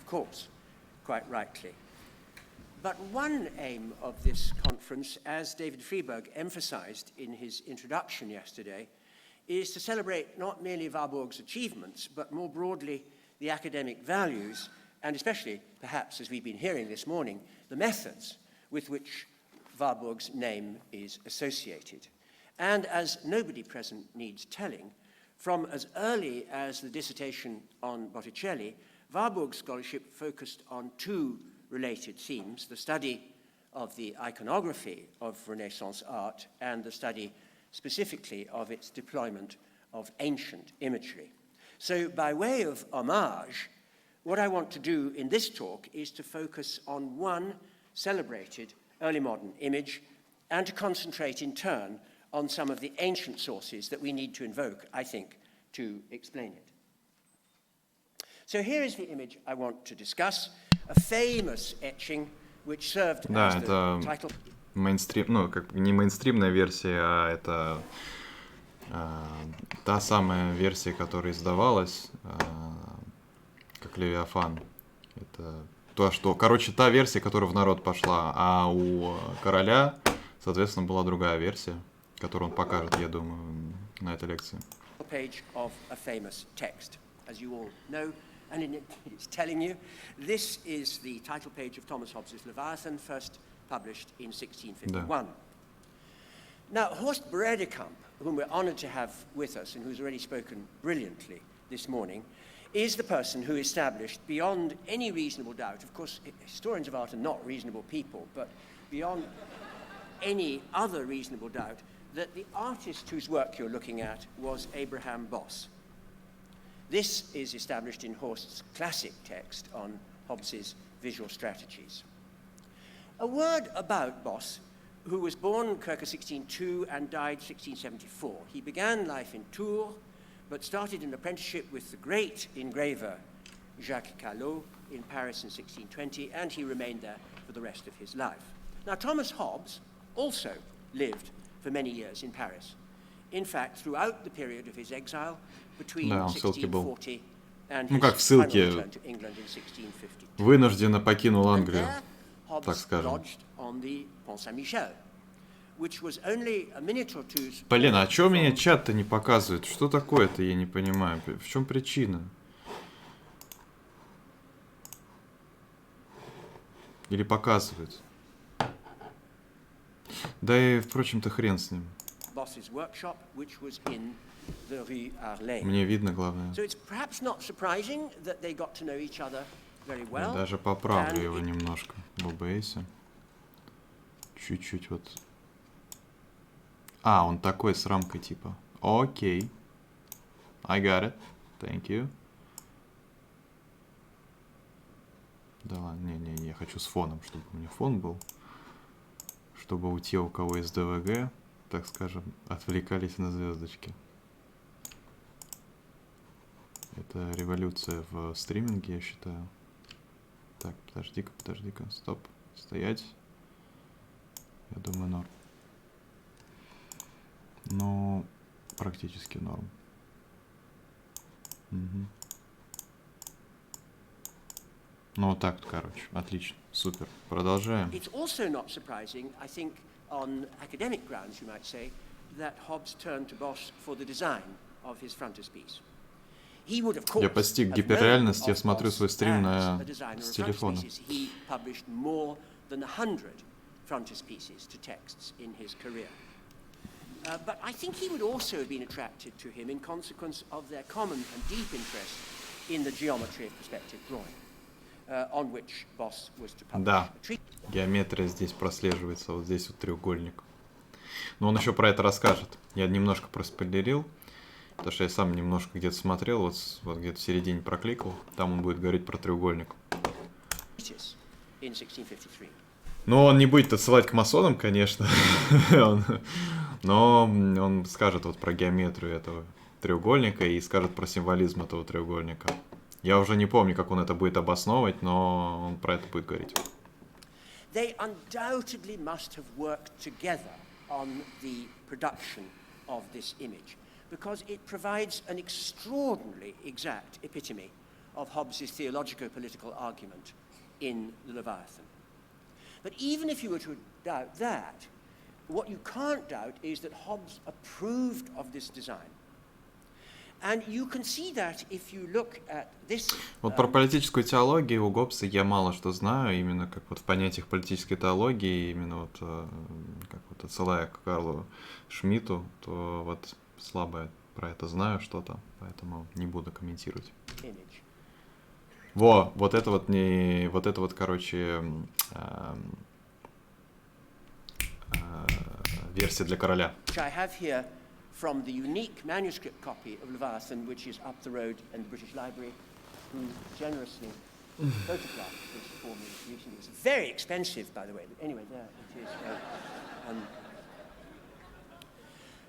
course, quite rightly. But one aim of this conference, as David Friedberg emphasized in his introduction yesterday, is to celebrate not merely Warburg's achievements, but more broadly the academic values, and especially, perhaps, as we've been hearing this morning, the methods with which Warburg's name is associated. And as nobody present needs telling, from as early as the dissertation on Botticelli, Warburg's scholarship focused on two related themes: the study of the iconography of Renaissance art and the study specifically of its deployment of ancient imagery. So by way of homage, what I want to do in this talk is to focus on one celebrated early modern image and to concentrate in turn on some of the ancient sources that we need to invoke, I think, to explain it. So here is the image I want to discuss, a famous etching which served as the title. Мейнстрим, ну, как не мейнстримная версия, а это та самая версия, которая издавалась, как Левиафан. Это то, что, короче, та версия, которая в народ пошла, а у короля, соответственно, была другая версия, которую он покажет, я думаю, на этой лекции. Page of a famous text, as you all know, and in it it's telling you, this is the title page of Thomas Hobbes's Leviathan, first published in 1651. Да. Now, Horst Bredekamp, whom we're honored to have with us and who's already spoken brilliantly this morning, is the person who established beyond any reasonable doubt, of course, historians of art are not reasonable people, but beyond any other reasonable doubt, that the artist whose work you're looking at was Abraham Boss. This is established in Horst's classic text on Hobbes's visual strategies. A word about Boss, who was born circa 1602 and died 1674. He began life in Tours, but started an apprenticeship with the great engraver Jacques Callot in Paris in 1620, and he remained there for the rest of his life. Now, Thomas Hobbes also lived for many years in Paris. In fact, throughout the period of his exile, between 1640 and his final return to England in 1652. Вынужденно покинул Англию, так скажем. Lodged on the Pont Saint-Michel, which was only a minute or two. Блин, а чё мне чат-то не показывает? Что такое-то, я не понимаю. В чем причина? Или показывает? Да и, впрочем-то, хрен с ним. Мне видно, главное. Я даже поправлю его немножко в OBS. Чуть-чуть вот. А, он такой с рамкой типа. Окей. I got it. Thank you. Да ладно, не, я хочу с фоном, чтобы у меня фон был. Чтобы у тех, у кого есть ДВГ, так скажем, отвлекались на звездочки. Это революция в стриминге, я считаю. Так, подожди-ка, стоп, стоять. Я думаю, норм. Ну, практически норм. Угу. Ну, вот так, короче, отлично, супер. Продолжаем. It's also not surprising, I think, on academic grounds, you might say, that Hobbes turned to Boss for the design of his frontispiece. He would, of course, я постиг гиперреальность, я смотрю свой стрим с телефона. He published more than 100 frontispieces to texts in his career. But I think he would also have been attracted to him in consequence of their common and deep interest in the geometry of perspective drawing, on which Boss was to publish. Да, геометрия здесь прослеживается, вот здесь вот треугольник. Но он еще про это расскажет. Я немножко проспойлерил, потому что я сам немножко где-то смотрел, вот где-то в середине прокликал, там он будет говорить про треугольник. Но он не будет отсылать к масонам, конечно, но он скажет вот про геометрию этого треугольника и скажет про символизм этого треугольника. Я уже не помню, как он это будет обосновывать, но он про это будет говорить. They undoubtedly must have worked together on the production of this image, because it provides an extraordinarily exact epitome of Hobbes' theologico-political argument in the Leviathan. But even if you were to doubt that, what you can't doubt is that Hobbes approved of this design. And you can see that if you look at this. Вот про политическую теологию у Гоббса я мало что знаю, именно как вот в понятиях политической теологии, именно вот как вот отсылая к Карлу Шмидту, то вот слабо про это знаю что-то, поэтому не буду комментировать. Вот это вот не, вот это вот, короче, версия для короля. From the unique manuscript copy of Leviathan, which is up the road in the British Library, who generously photographed this for me recently. It's very expensive, by the way. Anyway, there it is.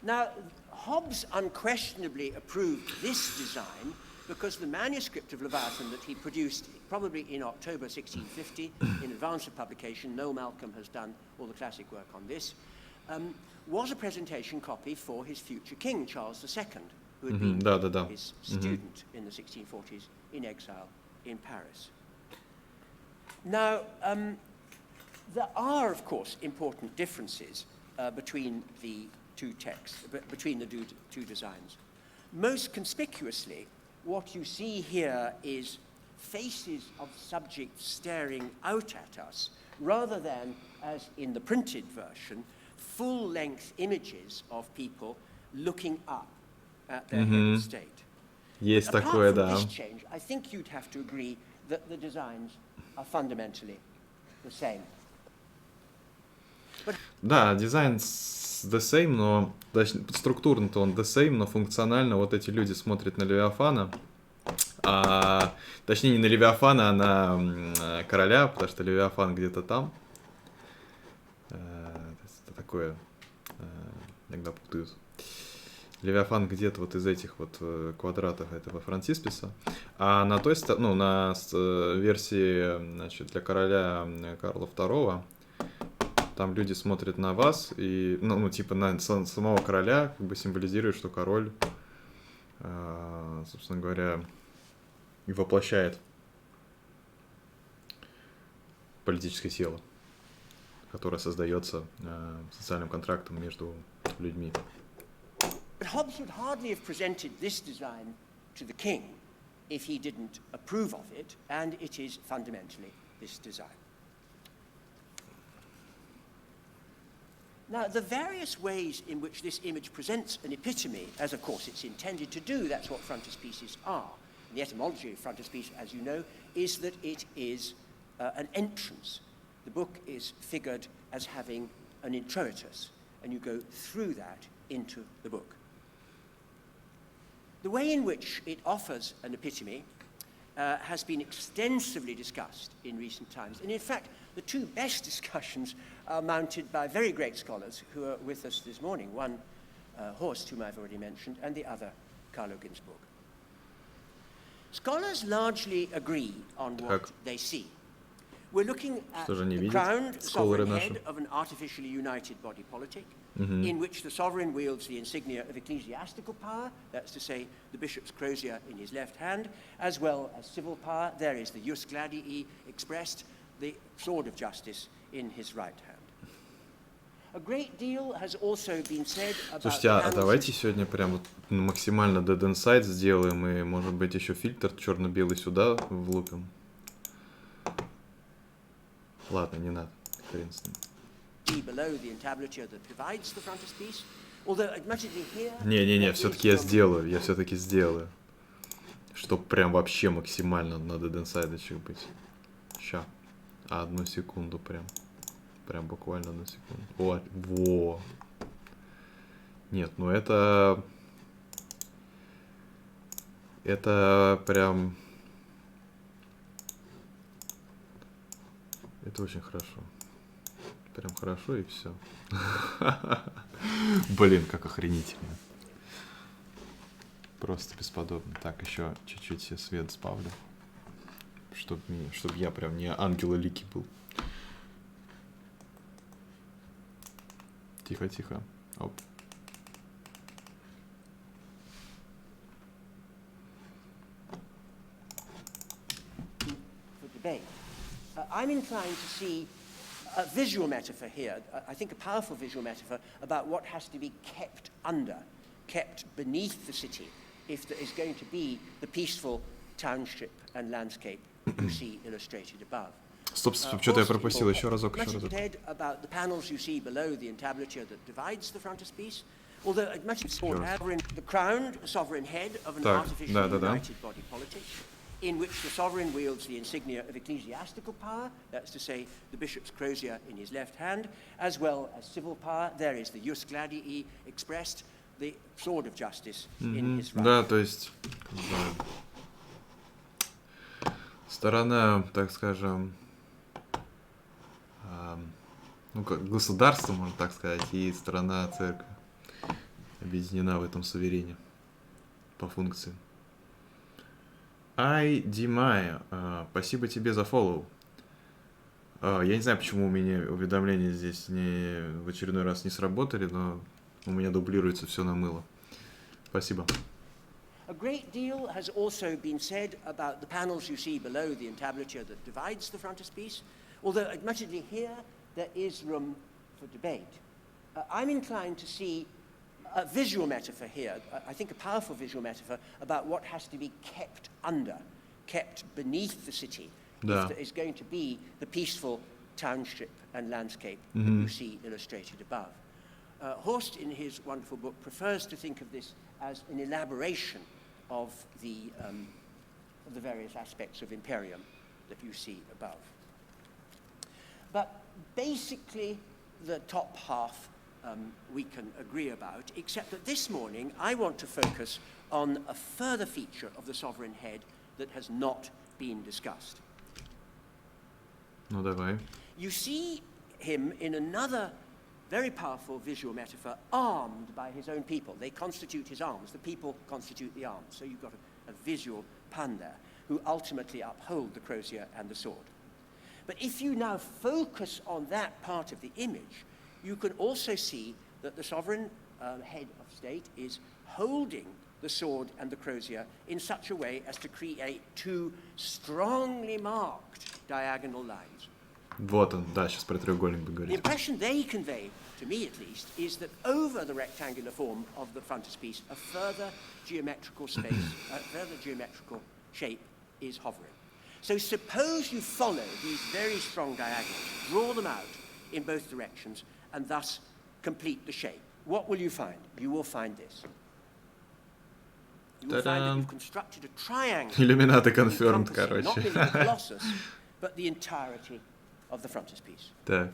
Now, Hobbes unquestionably approved this design because the manuscript of Leviathan that he produced probably in October 1650, in advance of publication, Noel Malcolm has done all the classic work on this, was a presentation copy for his future king, Charles II, who had been his student in the 1640s in exile in Paris. Now, there are, of course, important differences between the two texts, between the two designs. Most conspicuously, what you see here is faces of subjects staring out at us, rather than, as in the printed version, full-length images of people looking up at their head of state. Есть Apart такое, from да. this change, I think you'd have to agree that the designs are fundamentally the same. Да, дизайн the same, но структурно-то он the same, но функционально вот эти люди смотрят на Левиафана, точнее не на Левиафана, а на короля, потому что Левиафан где-то там. Это такое, иногда путают. Левиафан где-то вот из этих вот квадратов этого фронтисписа. А на той стороне, на версии, значит, для короля Карла II, там люди смотрят на вас и, типа на самого короля, как бы символизирует, что король, собственно говоря, и воплощает политическое сило, которое создается социальным контрактом между людьми. But Hobbes would hardly have presented this design to the king if he didn't approve of it, and it is fundamentally this design. Now, the various ways in which this image presents an epitome, as of course it's intended to do, that's what frontispieces are. And the etymology of frontispiece, as you know, is that it is an entrance. The book is figured as having an introitus, and you go through that into the book. The way in which it offers an epitome has been extensively discussed in recent times. And in fact, the two best discussions are mounted by very great scholars who are with us this morning. One, Horst, whom I've already mentioned, and the other, Carlo Ginzburg. Scholars largely agree on what they see. We're looking at the crowned sovereign head of an artificially united body politic, in which the sovereign wields the insignia of ecclesiastical power, that's to say, the bishop's crozier in his left hand, as well as civil power. There is the jus gladii expressed, the sword of justice in his right hand. A great deal has also been said about. Слушайте, а давайте сегодня прям вот максимально dead inside сделаем, и, может быть, еще фильтр черно-белый сюда влупим. Ладно, не надо, хрен с ним. Не, все-таки я все-таки сделаю. Чтоб прям вообще максимально на dead inside быть. Ща. Одну секунду прям. Прям буквально одну секунду. Во. Нет, ну это прям... Это очень хорошо. Прям хорошо и все. Блин, как охренительно. Просто бесподобно. Так, еще чуть-чуть я свет сбавлю. Чтоб я прям не ангел Лики был. Тихо. Оп. debate. I'm inclined to see a visual metaphor here, I think a powerful visual metaphor about what has to be kept under, kept beneath the city, if there is going to be the peaceful township and landscape you see illustrated above. Стоп, что-то я пропустил, еще разок. Much is said about the panels you see below the entablature that divides the frontispiece, although much is said the crowned sovereign head of an artificially united body politic, in which the sovereign wields the insignia of ecclesiastical power, that's to say, the bishop's crozier in his left hand, as well as civil power. There is the jus gladii expressed, the sword of justice in his right. Да, то есть сторона, так скажем, ну, как государство, можно так сказать, и сторона церкви объединена в этом суверене по функции. Ай, Димая, спасибо тебе за фоллоу. Я не знаю, почему у меня уведомления здесь в очередной раз не сработали, но у меня дублируется все на мыло. Спасибо. A great deal has also been said about the panels you see below the entablature that divides the frontispiece, although admittedly here there is room for debate. I'm inclined to see a visual metaphor here, I think a powerful visual metaphor about what has to be kept under, kept beneath the city, if there is going to be the peaceful township and landscape that you see illustrated above. Horst, in his wonderful book, prefers to think of this as an elaboration of the various aspects of imperium that you see above. But basically, the top half we can agree about, except that this morning I want to focus on a further feature of the sovereign head that has not been discussed. Ну, давай. You see him in another very powerful visual metaphor, armed by his own people. They constitute his arms. The people constitute the arms. So you've got a visual pun there, who ultimately uphold the crozier and the sword. But if you now focus on that part of the image, you can also see that the sovereign head of state is holding the sword and the crozier in such a way as to create two strongly marked diagonal lines. Вот он, да, сейчас про треугольник буду The говорить. impression they convey, to me at least, is that over the rectangular form of the frontispiece, a further geometrical space, a further geometrical shape is hovering. So suppose you follow these very strong diagonals, draw them out in both directions, and thus complete the shape. What will you find? You will find this. You will find that you've constructed a triangle. Иллюминаты confirmed, короче. Not merely the colossus, but the entirety of the frontispiece. Так.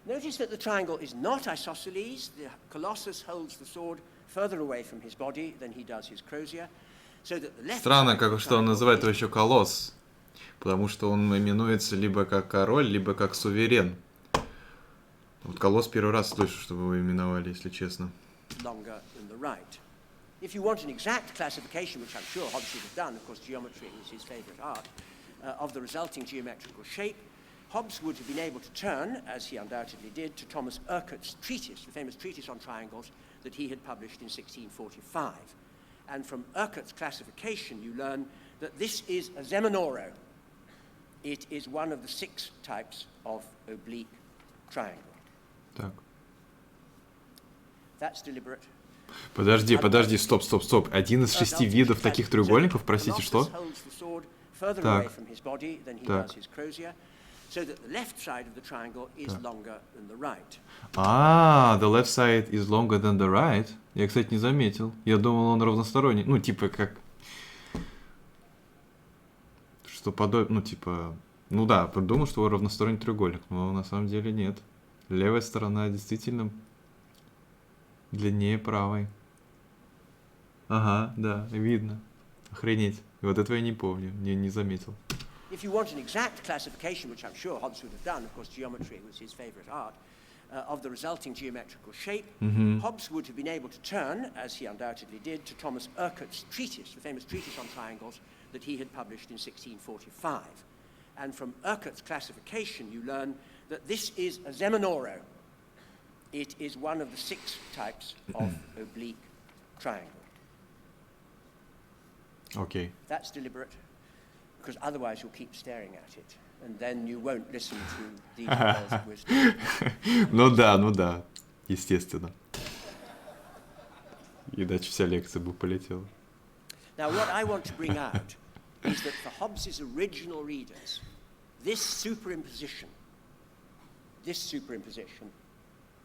Notice that the triangle is not isosceles. The colossus holds the sword further away from his body than he does his crozier, so that the left Странно, как что он называет его еще колосс, потому что он именуется либо как король, либо как суверен. Вот колосс первый раз слышу, чтобы его именовали, если честно. Longer than the right. If you want an exact classification, which I'm sure Hobbes would have done, of course geometry is his favorite art, of the resulting geometrical shape, Hobbes would have been able to turn, as he undoubtedly did, to Thomas Urquhart's treatise, the famous treatise on triangles that he had published in 1645. And from Urquhart's classification, you learn that this is a Zemanoro. It is one of the 6 types of oblique triangle. Так. That's deliberate. Подожди, стоп. Один из 6 видов таких треугольников, простите, что? Так. Так. The left side is longer than the right. Я, кстати, не заметил. Я думал, он равносторонний. Ну, типа, как... Что подобное... Ну, типа... Ну да, подумал, что он равносторонний треугольник, но на самом деле нет. Левая сторона действительно длиннее правой. Ага, да, видно. Охренеть. Вот этого я не помню, не заметил. If you want an exact classification, which I'm sure Hobbes would have done, of course geometry was his favorite art, of the resulting geometrical shape, Hobbes would have been able to turn, as he undoubtedly did, to Thomas Urquhart's treatise, the famous treatise on triangles that he had published in 1645. And from Urquhart's classification, you learn that this is a Zemanoro. It is one of the 6 types of oblique triangle. Окей. That's deliberate. because otherwise you'll keep staring at it, and then you won't listen to these pearls of wisdom. Ну да, естественно. Иначе вся лекция бы полетела. Now, what I want to bring out is that for Hobbes's original readers, this superimposition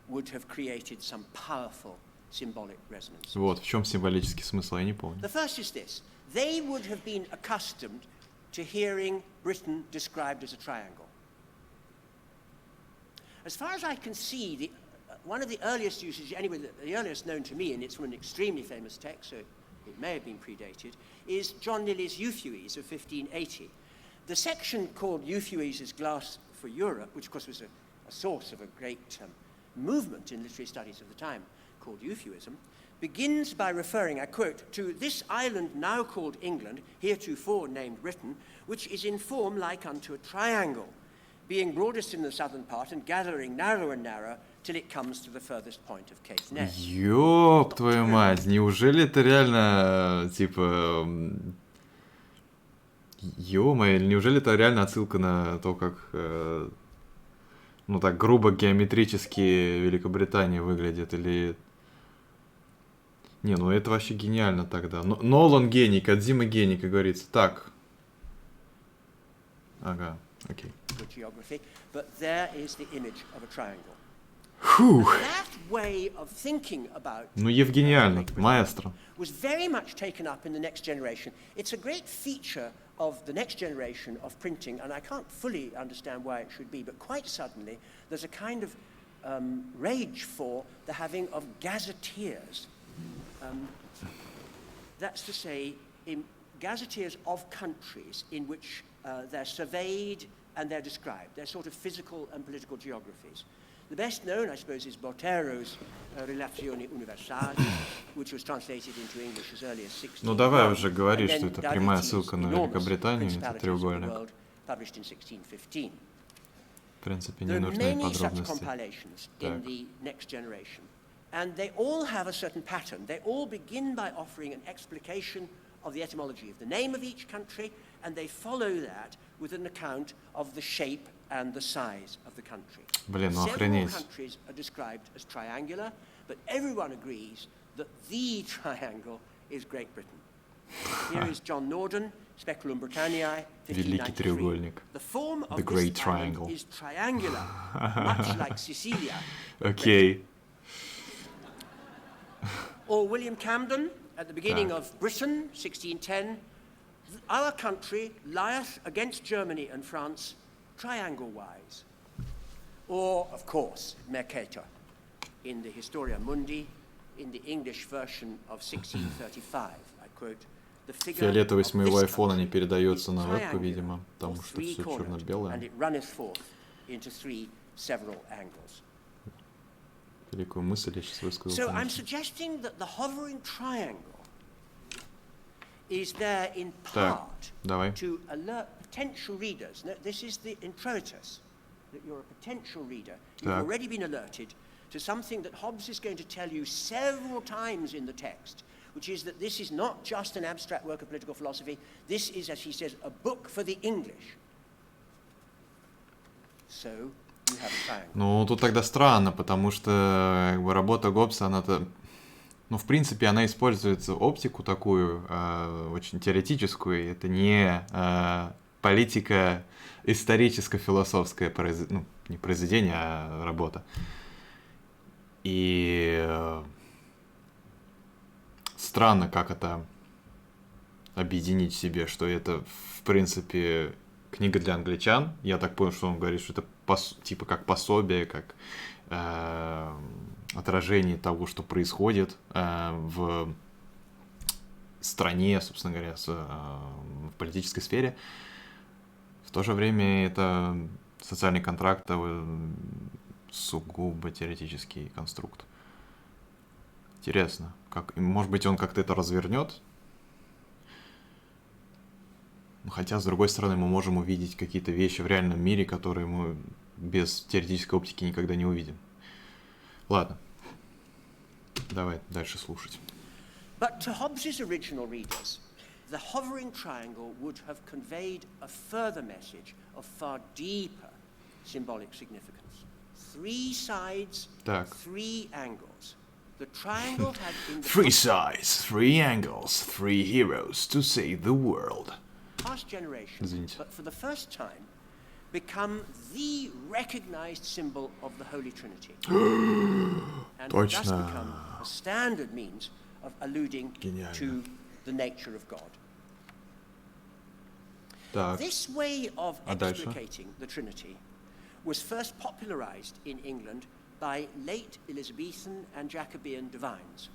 would have created some powerful symbolic resonance. Вот, в чем символический смысл, я не помню. The first is this. They would have been accustomed to hearing Britain described as a triangle. As far as I can see, one of the earliest usages, anyway, the earliest known to me, and it's from an extremely famous text, so it may have been predated, is John Lilly's Euphues of 1580. The section called Euphues' Glass for Europe, which of course was a source of a great movement in literary studies of the time called Euphuism, begins by referring, I quote, to this island now called England, heretofore named Britain, which is in form like unto a triangle, being broadest in the southern part and gathering narrower and narrower till it comes to the furthest point of Cape Ness. Ёб твою мать, неужели это реально, типа... Ё-моё, неужели это реально отсылка на то, как... ну так, грубо геометрически Великобритания выглядит, или... Не, ну это вообще гениально тогда. Нолан гений, Кодзима гений, как говорится. Так. Ага, окей. Geography, but there is the image of a triangle. Фух. That way of thinking about Ну, Евгениально, маэстро. was very much taken up in the next generation. It's a great feature of the next generation of printing, and I can't fully understand why it should be, but quite suddenly there's a kind of rage for the having of gazetteers. That's to say, gazetteers of countries in which they're surveyed and they're described. They're sort of physical and political geographies. The best known, I suppose, is Botero's Relazioni Universali, which was translated into English as early as 16. Ну давай уже говори, что это прямая ссылка на Великобританию, это треугольник. Published in 1615. В принципе, не There are нужны many such подробности. compilations in the next generation, and they all have a certain pattern. They all begin by offering an explication of the etymology of the name of each country, and they follow that with an account of the shape and the size of the country. Блин, ну Several охренеть. countries are described as triangular, but everyone agrees that the triangle is Great Britain. Here is John Norden, Speculum Britanniae, Великий 1593. треугольник. The form of The Great this Triangle. island is triangular, much like Sicilia. Окей. Or William Camden, at the beginning of Britain, 1610, our country lieth against Germany and France triangle-wise. Or, of course, Mercator, in the Historia Mundi, in the English version of 1635, I quote, the figure Фиолетовый с of моего this айфона не country передается is на вебку, triangular, видимо, потому or что все three-cornered, and черно-белое. it runneth forth into three several angles. Великую мысль я сейчас высказал. So I'm конечно. suggesting that the hovering triangle is there in Так, part давай. to alert potential readers. No, this is the introitus, that you're a potential reader. You've Так. already been alerted to something that Hobbes is going to tell you several times in the text, which is that this is not just an abstract work of political philosophy. This is, as he says, a book for the English. So you have a triangle. Ну, тут тогда странно, потому что как бы, работа Гоббса, она-то... Ну, в принципе, она используется оптику такую, очень теоретическую. Это не политика историческо-философское, ну, не произведение, а работа. И странно, как это объединить в себе, что это, в принципе, книга для англичан. Я так понял, что он говорит, что это типа как пособие, как отражение того, что происходит в стране, собственно говоря, в политической сфере. В то же время это социальный контракт, сугубо теоретический конструкт. Интересно. Может быть, он как-то это развернет? Хотя, с другой стороны, мы можем увидеть какие-то вещи в реальном мире, которые мы без теоретической оптики никогда не увидим. Ладно. Давай дальше слушать. But to Hobbes's original readers, the hovering triangle would have conveyed a further message of far deeper symbolic significance. 3 sides, Так. 3 angles. The triangle had in the 3 sides, 3 angles, 3 heroes to save the world. past generation, Извините. but for the first time, become the recognized symbol of the Holy Trinity. And thus Точно. become a standard means of alluding Гениально. to the nature of God. Так. This way of А дальше? explicating the Trinity was first popularized in England by late Elizabethan and Jacobean divines.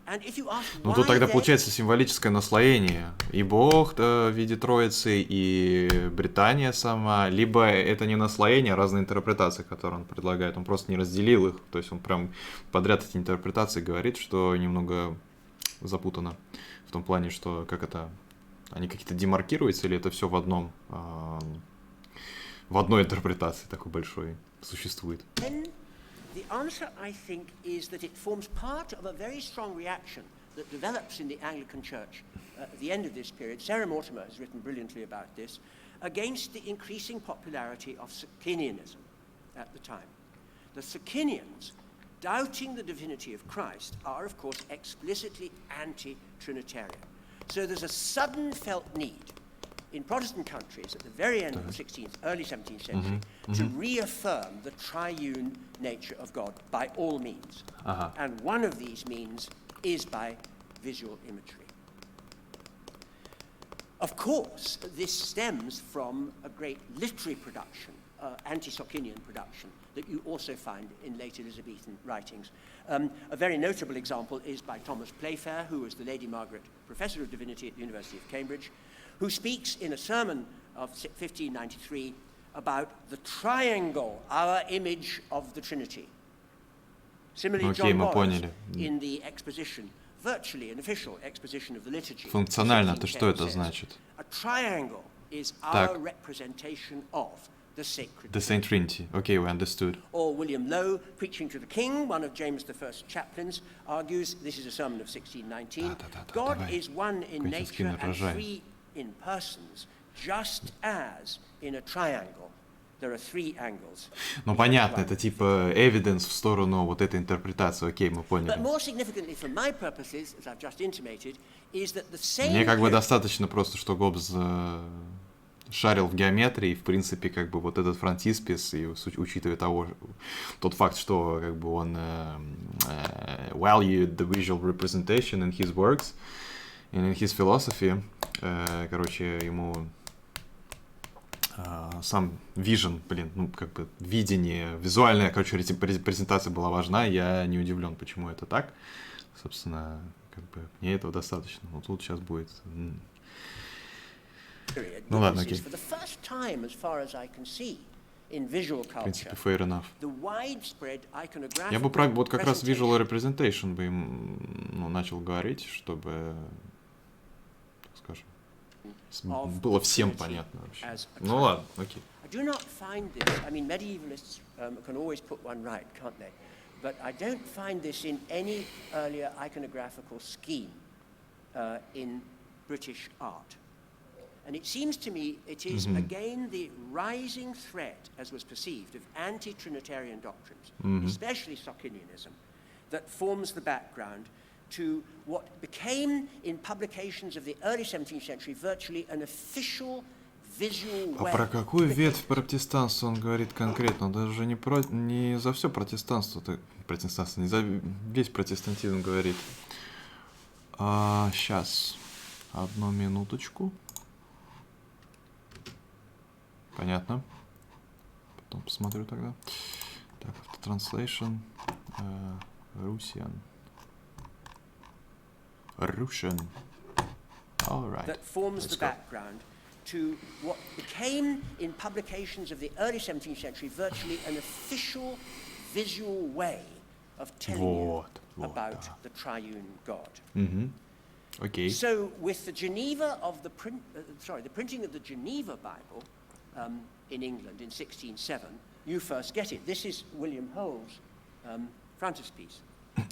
And if you ask Ну why тут тогда they- получается символическое наслоение. И Бог в виде Троицы, и Британия сама. Либо это не наслоение, а разные интерпретации, которые он предлагает. Он просто не разделил их. То есть он прям подряд эти интерпретации говорит, что немного запутано. В том плане, что как это... Они какие-то демаркируются, или это все в одном... в одной интерпретации такой большой существует? Then the answer, I think, is that it forms part of a very strong reaction that develops in the Anglican Church at the end of this period. Sarah Mortimer has written brilliantly about this, against the increasing popularity of Socinianism at the time. The Socinians, doubting the divinity of Christ, are, of course, explicitly anti-Trinitarian. So there's a sudden felt need in Protestant countries at the very end of the 16th, early 17th century, to reaffirm the triune nature of God by all means. And one of these means is by visual imagery. Of course, this stems from a great literary production, anti-Socinian production, that you also find in late Elizabethan writings. A very notable example is by Thomas Playfair, who was the Lady Margaret Professor of Divinity at the University of Cambridge, who speaks in a sermon of 1593 about the triangle, our image of the Trinity. Similarly, Окей, John мы Wallace, поняли. in the exposition, virtually an official exposition of the liturgy. Функционально, то что это 1710 says, значит? A triangle is Так. our representation of the sacred The Saint Trinity. Okay, we understood. Or William Lowe, preaching to the king, one of James I's chaplains, argues, this is a sermon of 1619, Да-да-да-да, God давай. is one in Кончинский nature and нарожай. 3 in persons, just as in a triangle there are 3 angles. Ну понятно, это типа evidence в сторону вот этой интерпретации. Окей, мы But поняли. more significantly for my purposes, as I've just intimated, is that the same Мне как бы period- достаточно просто, что Гоббс шарил в геометрии, в принципе, как бы вот этот фронтиспис, и учитывая тот факт, что как бы он valued the visual representation in his works and in his philosophy, короче, ему сам vision, ну, как бы видение, визуальная, короче, презентация была важна, я не удивлен, почему это так. Собственно, как бы мне этого достаточно. Но тут сейчас будет... Ну ладно, окей. For the first time, as far as I can see, in visual В принципе, culture, fair enough. the widespread iconographic Я бы вот как раз visual representation representation бы им начал говорить, чтобы, так скажем, было всем понятно вообще. Ну ладно, окей. I do not find this, I mean, medievalists can always put one right, can't they? But I don't find this in any earlier iconographical scheme in British art. And it seems to me it is again the rising threat, as was perceived, of anti-Trinitarian doctrines, especially Socinianism, that forms the background to what became, in publications of the early 17th century, virtually an official visual А way. про какую ветвь протестанства он говорит конкретно? Он даже не за все протестанство, не за весь протестантизм говорит. Сейчас, одну минуточку. Понятно. Потом посмотрю тогда. Так, translation. Russian. All right. That forms Let's the go. background to what became, in publications of the early 17th century, virtually an official visual way of telling you about да. the triune God. Окей. So, with the Geneva of the printing of the Geneva Bible in England in 1607, you first get it. This is William Hole's frontispiece.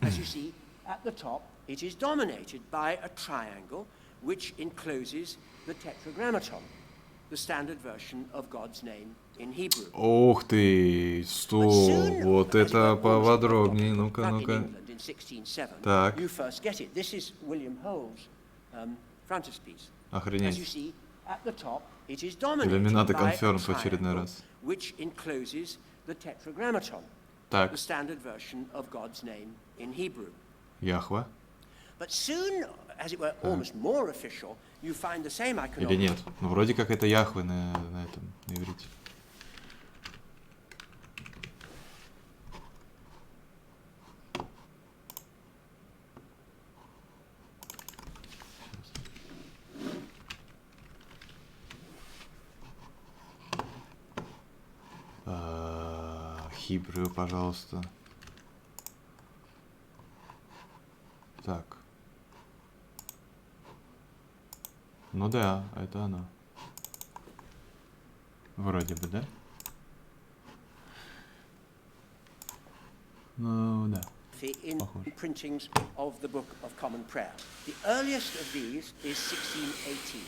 As you see, at the top, it is dominated by a triangle which encloses the Tetragrammaton, the standard version of God's name in Hebrew. Ух ты, стоп, вот это поподробнее, ну-ка, ну-ка. Так. You first get it. This is William Hole's frontispiece. Охренеть. As you see, at the top, it is dominated Иллюминаты by a конферм в очередной triangle, раз. which encloses the Tetragrammaton, Так. the standard version of God's name in Hebrew. Яхва. But soon, as it were, almost more official, you find the same iconography. Или нет? Ну, вроде как это Яхве на этом, на иврите. Хибрю, пожалуйста. Так. Ну да, это оно. Вроде бы, да? Ну да. In printings of the Book of Common Prayer. The earliest of these is 1618,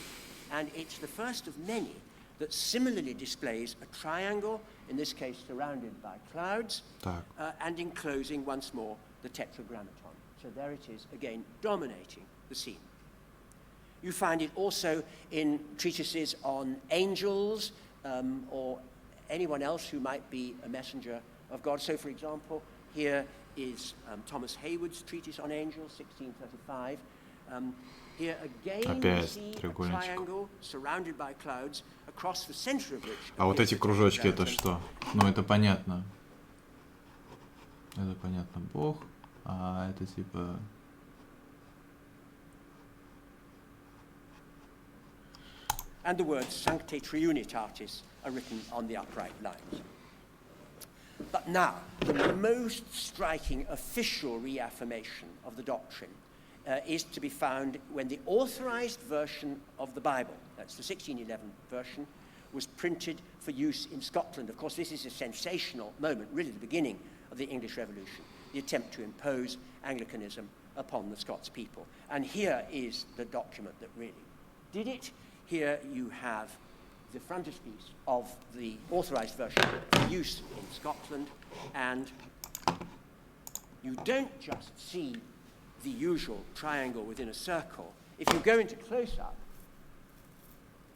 and it's the first of many that similarly displays a triangle, in this case surrounded by clouds, and enclosing once more the Tetragrammaton. So there it is, again, dominating the scene. You find it also in treatises on angels or anyone else who might be a messenger of God. So, for example, here is Thomas Hayward's treatise on angels, 1635. Here again you see a triangle surrounded by clouds, across the center of which... А вот эти кружочки это что? Ну это понятно. Это понятно, Бог. А это типа... And the words Sancte Triunitatis are written on the upright lines. But now, the most striking official reaffirmation of the doctrine is to be found when the authorized version of the Bible, that's the 1611 version, was printed for use in Scotland. Of course, this is a sensational moment, really the beginning of the English Revolution, the attempt to impose Anglicanism upon the Scots people. And here is the document that really did it. Here you have the frontispiece of the authorized version for use in Scotland, and you don't just see the usual triangle within a circle. If you go into close-up,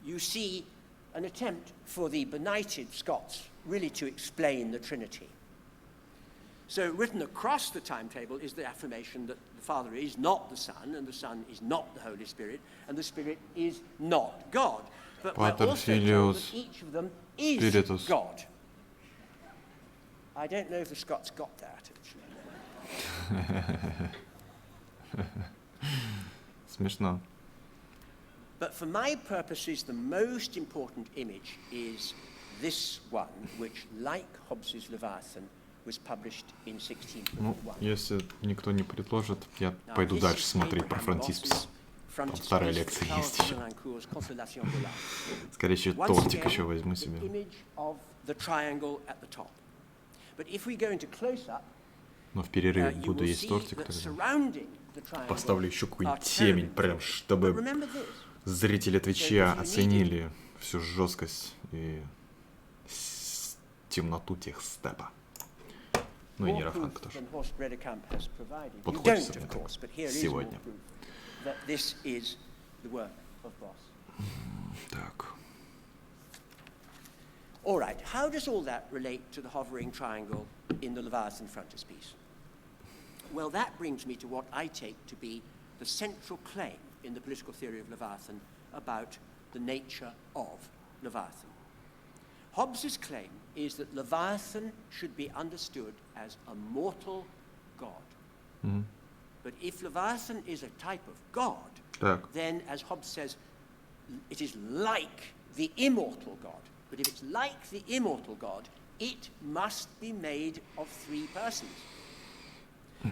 you see an attempt for the benighted Scots really to explain the Trinity. So written across the timetable is the affirmation that the Father is not the Son, and the Son is not the Holy Spirit, and the Spirit is not God. But we're also told that each of them is God. I don't know if the Scots got that, actually. Смешно. But for my purposes, the most important image is this one, which, like Hobbes's Leviathan, was published in 1651. Ну, если никто не предложит, я пойду дальше смотреть про фронтиспис. Там старая лекция есть еще. Скорее всего, тортик еще возьму себе. Но в перерыве буду есть тортик, тогда поставлю еще какую-нибудь темень, прям, чтобы зрители Твича оценили всю жесткость и темноту техстепа. Ну и нейрофанк тоже. Подходит сегодня. Так. All right, how does all that relate to the hovering triangle in the Leviathan frontispiece? Well, that brings me to what I take to be the central claim in the political theory of Leviathan about the nature of Leviathan. Hobbes's claim is that Leviathan should be understood as a mortal god. Mm-hmm. But if Leviathan is a type of God, then, as Hobbes says, it is like the immortal God. But if it's like the immortal God, it must be made of three persons.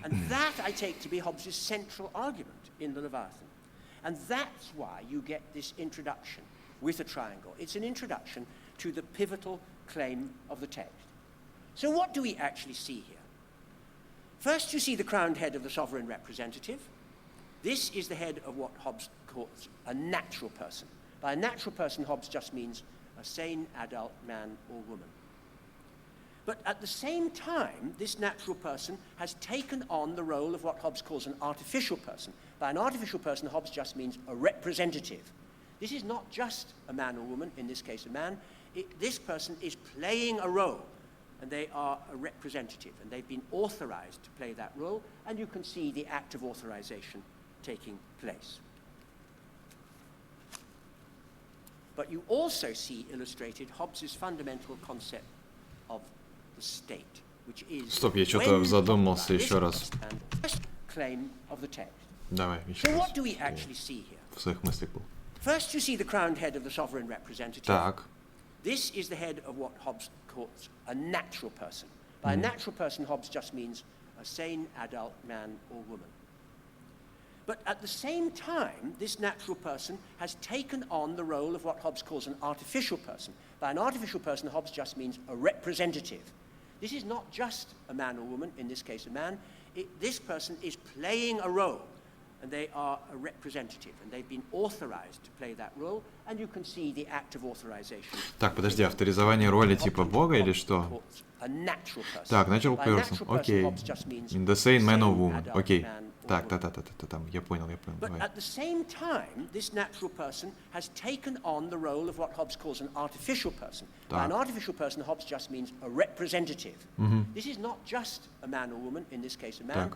And that I take to be Hobbes's central argument in the Leviathan. And that's why you get this introduction with a triangle. It's an introduction to the pivotal claim of the text. So what do we actually see here? First, you see the crowned head of the sovereign representative. This is the head of what Hobbes calls a natural person. By a natural person, Hobbes just means a sane adult man or woman. But at the same time, this natural person has taken on the role of what Hobbes calls an artificial person. By an artificial person, Hobbes just means a representative. This is not just a man or woman, in this case a man. This person is playing a role, and they are a representative, and they've been authorized to play that role, and you can see the act of authorization taking place. But you also see illustrated Hobbes's fundamental concept of the state, which is Стоп, я что-то задумался еще раз. claim of the text. Давай, еще So раз. what do we actually see here? В своих мыслях был. First, you see the crowned head of the sovereign representative. Так. This is the head of what Hobbes calls a natural person. By a natural person, Hobbes just means a sane adult man or woman. But at the same time, this natural person has taken on the role of what Hobbes calls an artificial person. By an artificial person, Hobbes just means a representative. This is not just a man or woman, in this case a man. This person is playing a role, and they are a representative, and they've been authorized to play that role, and you can see the act of authorization. Так, подожди, авторизование роли типа бога или что? Так, natural person, окей. In the same man or woman, окей. Так, там, я понял, But давай. at the same time, this natural person has taken on the role of what Hobbes calls an artificial person. By an artificial person, Hobbes just means a representative. This is not just a man or woman, in this case a man.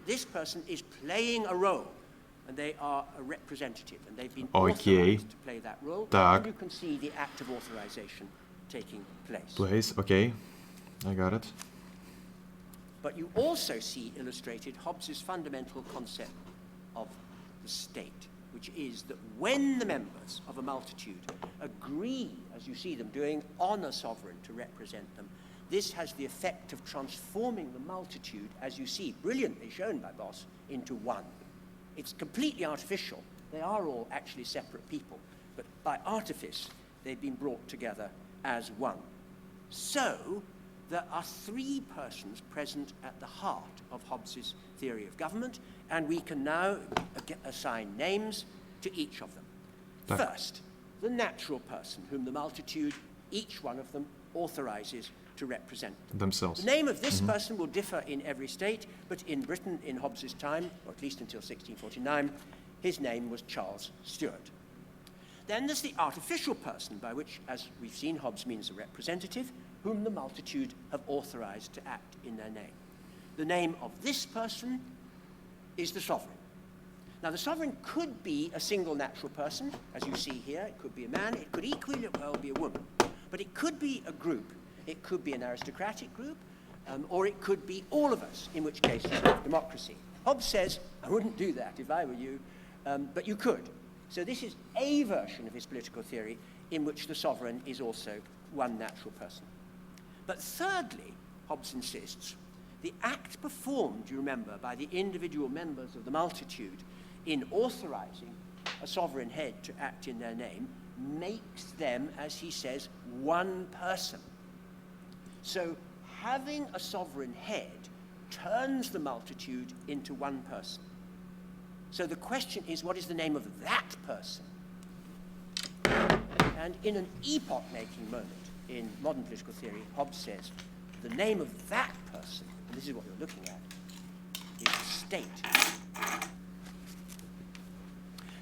This person is playing a role, and they are a representative, and they've been authorized to play that role, and you can see the act of authorization taking place. Place, окей. I got it. But you also see illustrated Hobbes's fundamental concept of the state, which is that when the members of a multitude agree, as you see them doing, on a sovereign to represent them, this has the effect of transforming the multitude, as you see brilliantly shown by Boss, into one. It's completely artificial. They are all actually separate people, but by artifice, they've been brought together as one. So, there are three persons present at the heart of Hobbes's theory of government, and we can now assign names to each of them. First, the natural person, whom the multitude, each one of them, authorizes to represent themselves. The name of this person will differ in every state, but in Britain in Hobbes's time, or at least until 1649, his name was Charles Stuart. Then there's the artificial person, by which, as we've seen, Hobbes means a representative, whom the multitude have authorized to act in their name. The name of this person is the sovereign. Now, the sovereign could be a single natural person, as you see here. It could be a man. It could equally well be a woman. But it could be a group. It could be an aristocratic group, or it could be all of us, in which case it's not democracy. Hobbes says, I wouldn't do that if I were you, but you could. So this is a version of his political theory in which the sovereign is also one natural person. But thirdly, Hobbes insists, the act performed, you remember, by the individual members of the multitude in authorizing a sovereign head to act in their name makes them, as he says, one person. So having a sovereign head turns the multitude into one person. So the question is, what is the name of that person? And in an epoch-making moment in modern political theory, Hobbes says, the name of that person, and this is what you're looking at, is the state.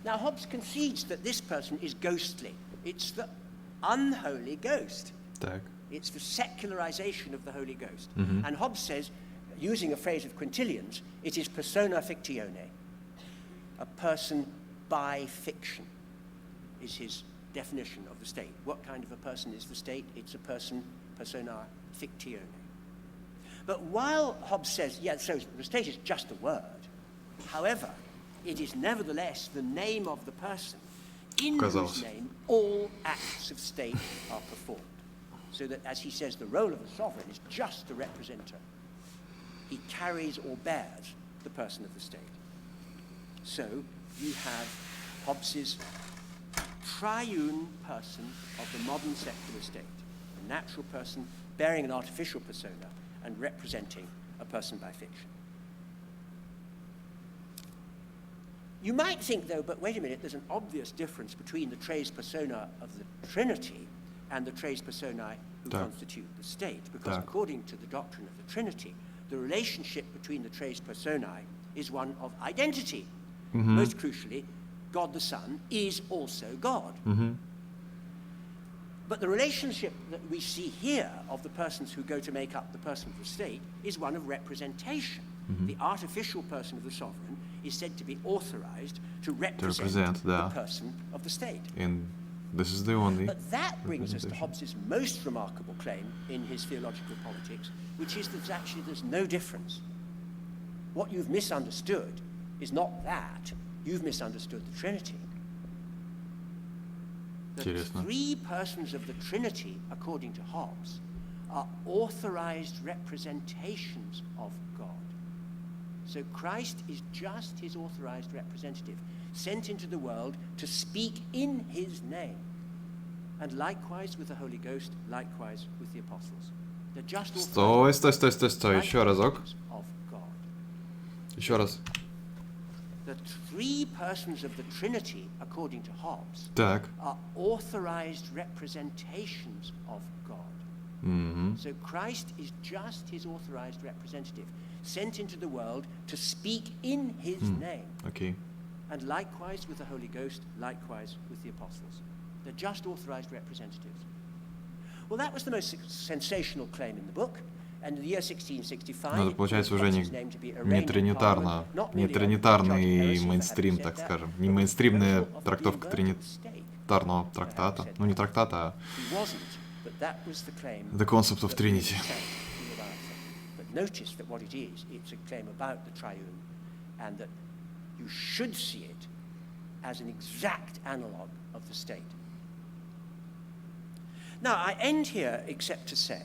Now, Hobbes concedes that this person is ghostly. It's the unholy ghost. Так. It's the secularization of the Holy Ghost. And Hobbes says, using a phrase of Quintilian's, it is persona fictione, a person by fiction, is his definition of the state. What kind of a person is the state? It's a person, persona fictione. But while Hobbes says, yeah, so the state is just a word, however, it is nevertheless the name of the person in whose name all acts of state are performed. So that, as he says, the role of the sovereign is just the representer. He carries or bears the person of the state. So you have Hobbes's triune person of the modern secular state, a natural person bearing an artificial persona and representing a person by fiction. You might think, though, but wait a minute, there's an obvious difference between the tres persona of the Trinity and the tres personae who constitute the state, because according to the doctrine of the Trinity, the relationship between the tres personae is one of identity. Most crucially, God the Son is also God. But the relationship that we see here of the persons who go to make up the person of the state is one of representation. The artificial person of the sovereign is said to be authorized to represent the person of the state. And this is the only. But that brings us to Hobbes's most remarkable claim in his theological politics, which is that actually there's no difference. What you've misunderstood is not that, you've misunderstood the Trinity. The three persons of the Trinity, according to Hobbes, are authorized representations of God. So Christ is just his authorized representative, sent into the world to speak in his name. And likewise with the Holy Ghost, likewise with the apostles. They're just Стой, еще разок. Of God. Еще раз. The three persons of the Trinity, according to Hobbes, Так. are authorized representations of God. So Christ is just his authorized representative, sent into the world to speak in his name. Okay. And likewise with the Holy Ghost, likewise with the apostles. They're just authorized representatives. Well, that was the most sensational claim in the book. And in the year 1665, это получается уже не тринитарный мейнстрим, так скажем. Не мейнстримная трактовка тринитарного трактата. Ну, не трактата, а The Concept of Trinity. But notice that what it is, it's a claim about the triune, and that you should see it as an exact analog of the state. Now, I end here except to say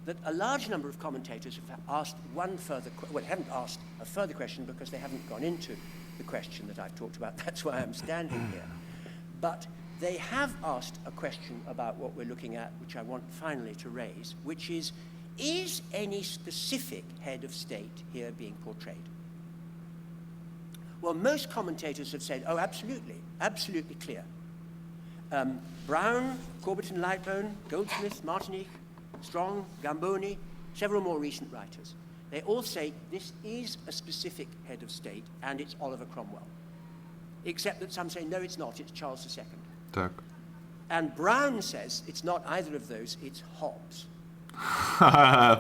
that a large number of commentators have asked one further, well, haven't asked a further question because they haven't gone into the question that I've talked about. That's why I'm standing here. But they have asked a question about what we're looking at, which I want finally to raise, which is any specific head of state here being portrayed? Well, most commentators have said, oh, absolutely, absolutely clear. Brown, Corbett and Lightbone, Goldsmith, Martinique, Strong, Gamboni, several more recent writers. They all say this is a specific head of state, and it's Oliver Cromwell. Except that some say, no, it's not, it's Charles II. Так. And Brown says it's not either of those, it's Hobbes.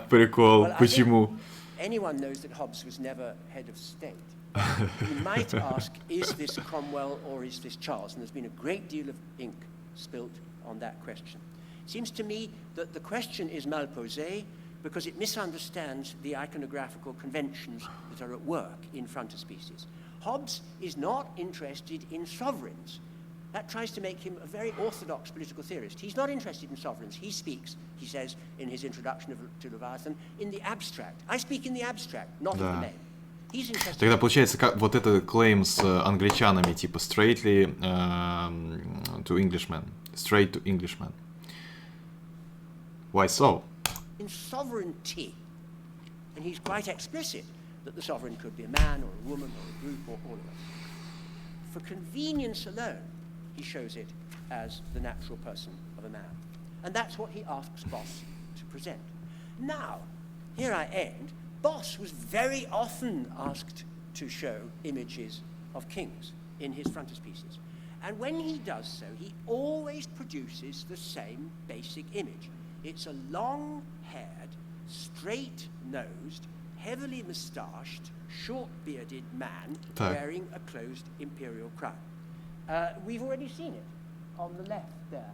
Прикол, well, почему? Anyone knows that Hobbes was never head of state. You might ask, is this Cromwell or is this Charles? And there's been a great deal of ink spilt on that question. It seems to me that the question is mal posé because it misunderstands the iconographical conventions that are at work in frontispieces. Hobbes is not interested in sovereigns. That tries to make him a very orthodox political theorist. He's not interested in sovereigns. He speaks, he says in his introduction to Leviathan, in the abstract. I speak in the abstract, not in the name. He's interested. Тогда получается, как вот этот клейм с англичанами, типа straightly to Englishman, straight to Englishman. Why so? In sovereignty, and he's quite explicit that the sovereign could be a man or a woman or a group or all of us. For convenience alone, he shows it as the natural person of a man. And that's what he asks Boss to present. Now, here I end. Boss was very often asked to show images of kings in his frontispieces. And when he does so, he always produces the same basic image. It's a long-haired, straight-nosed, heavily moustached, short-bearded man wearing a closed imperial crown. We've already seen it on the left there.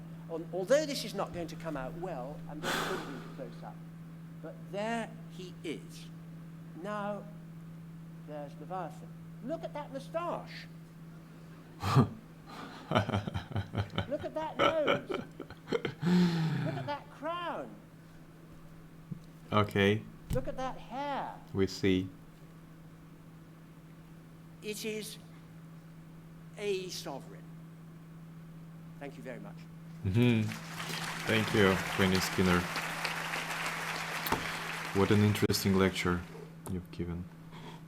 Although this is not going to come out well, I'm going to put it into close-up. But there he is. Now, there's Leviathan. Look at that moustache. Look at that nose. Look at that crown. Okay. Look at that hair. We see. It is a sovereign. Thank you very much. Thank you, Queenie Skinner. What an interesting lecture you've given.